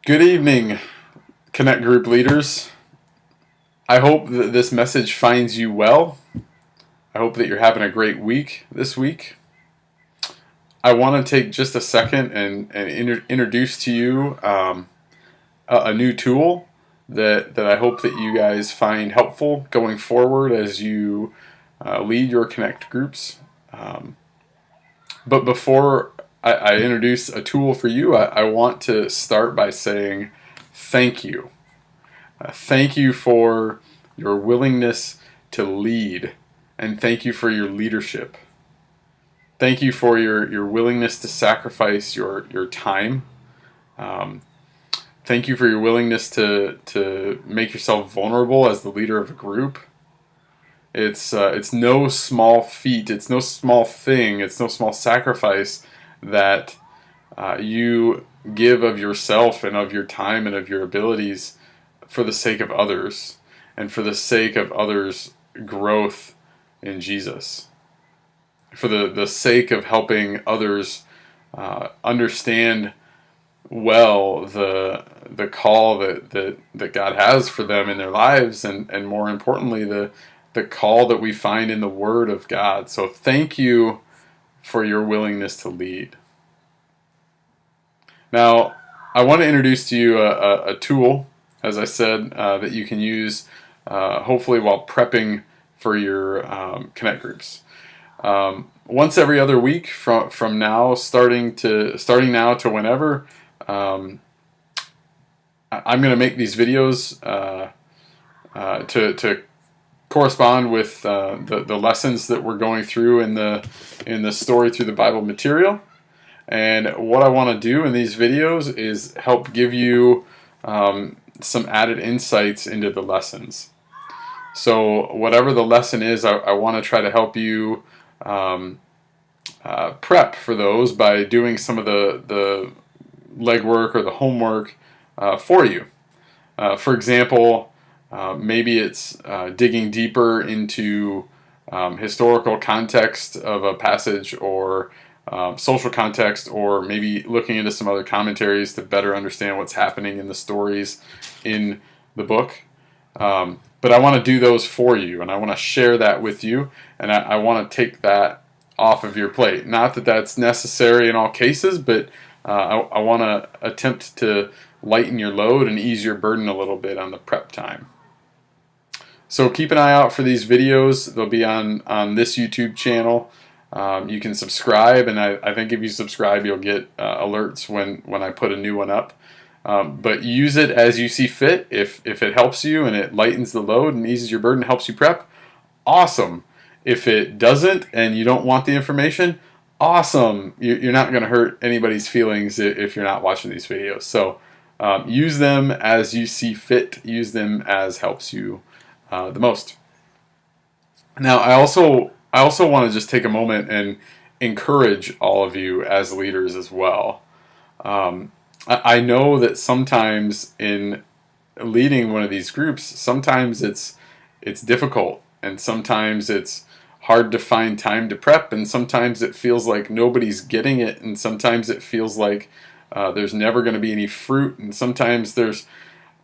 Good evening, Connect Group leaders. I hope that this message finds you well. I hope that you're having a great week this week. I want to take just a second and introduce to you a new tool that I hope that you guys find helpful going forward as you lead your Connect groups. But before I introduce a tool for you, I want to start by saying thank you. Thank you for your willingness to lead, and thank you for your leadership. Thank you for your willingness to sacrifice your time. Um, Thank you for your willingness to make yourself vulnerable as the leader of a group. It's no small feat. It's no small thing. It's no small sacrifice that you give of yourself and of your time and of your abilities for the sake of others and for the sake of others' growth in Jesus, for the sake of helping others understand well the call that God has for them in their lives, and more importantly the call that we find in the Word of God. So thank you for your willingness to lead. Now, I want to introduce to you a tool, as I said, that you can use hopefully while prepping for your Connect groups. Once every other week from now, starting now to whenever, I'm going to make these videos to correspond with the lessons that we're going through in the Story Through the Bible material. And what I want to do in these videos is help give you some added insights into the lessons. So whatever the lesson is, I want to try to help you prep for those by doing some of the legwork or the homework for you. For example, maybe it's digging deeper into historical context of a passage, or social context, or maybe looking into some other commentaries to better understand what's happening in the stories in the book. But I want to do those for you, and I want to share that with you, and I want to take that off of your plate. Not that that's necessary in all cases, but I want to attempt to lighten your load and ease your burden a little bit on the prep time. So keep an eye out for these videos. They'll be on this YouTube channel. You can subscribe, and I think if you subscribe, you'll get alerts when I put a new one up. But use it as you see fit. If it helps you and it lightens the load and eases your burden, helps you prep, awesome. If it doesn't and you don't want the information, awesome. You're not going to hurt anybody's feelings if you're not watching these videos. So use them as you see fit. Use them as helps you the most. Now, I also want to just take a moment and encourage all of you as leaders as well. I know that sometimes in leading one of these groups, sometimes it's difficult, and sometimes it's hard to find time to prep, and sometimes it feels like nobody's getting it, and sometimes it feels like there's never going to be any fruit, and sometimes there's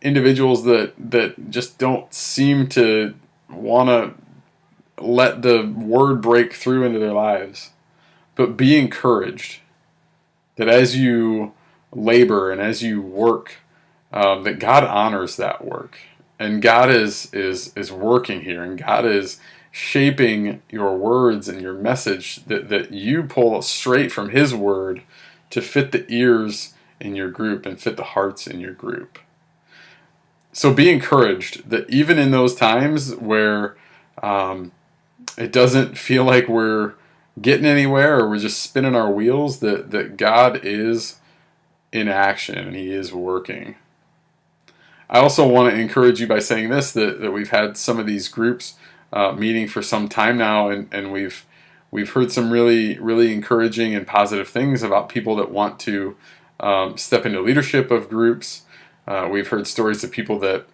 individuals that just don't seem to want to let the word break through into their lives. But be encouraged that as you labor and as you work, that God honors that work, and God is working here, and God is shaping your words and your message that you pull straight from His Word to fit the ears in your group and fit the hearts in your group. So be encouraged that even in those times where it doesn't feel like we're getting anywhere, or we're just spinning our wheels, that God is in action and He is working. I also want to encourage you by saying this, that we've had some of these groups meeting for some time now, and we've heard some really, really encouraging and positive things about people that want to step into leadership of groups. We've heard stories of people that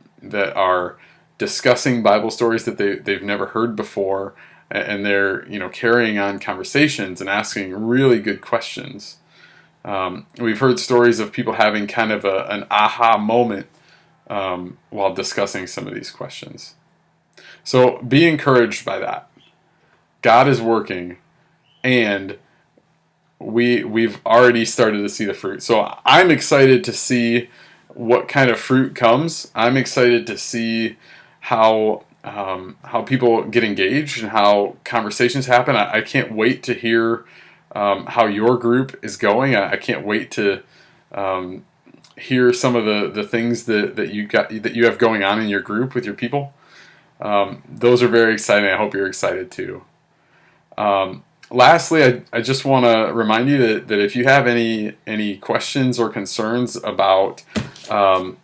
are discussing Bible stories that they've never heard before, and they're carrying on conversations and asking really good questions. We've heard stories of people having kind of an aha moment while discussing some of these questions. So be encouraged by that. God is working, and we've already started to see the fruit. So I'm excited to see what kind of fruit comes. I'm excited to see how people get engaged and how conversations happen. I can't wait to hear how your group is going. I can't wait to hear some of the things that you have going on in your group with your people. Those are very exciting. I hope you're excited too. Lastly, I just want to remind you that if you have any questions or concerns about the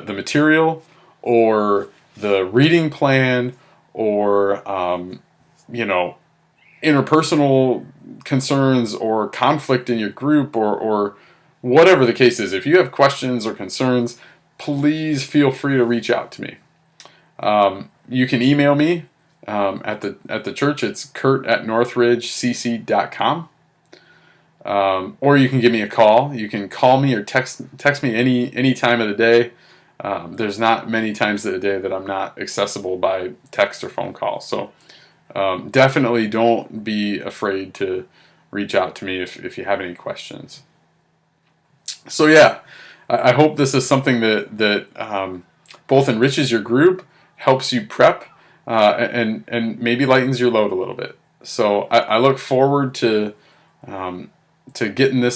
material or the reading plan or interpersonal concerns or conflict in your group or whatever the case is, if you have questions or concerns, please feel free to reach out to me. You can email me at the church. It's kurt@northridgecc.com. Or you can give me a call. You can call me or text me any time of the day. There's not many times of the day that I'm not accessible by text or phone call. So definitely don't be afraid to reach out to me if you have any questions. So yeah, I hope this is something that both enriches your group, helps you prep, and maybe lightens your load a little bit. So I look forward to getting this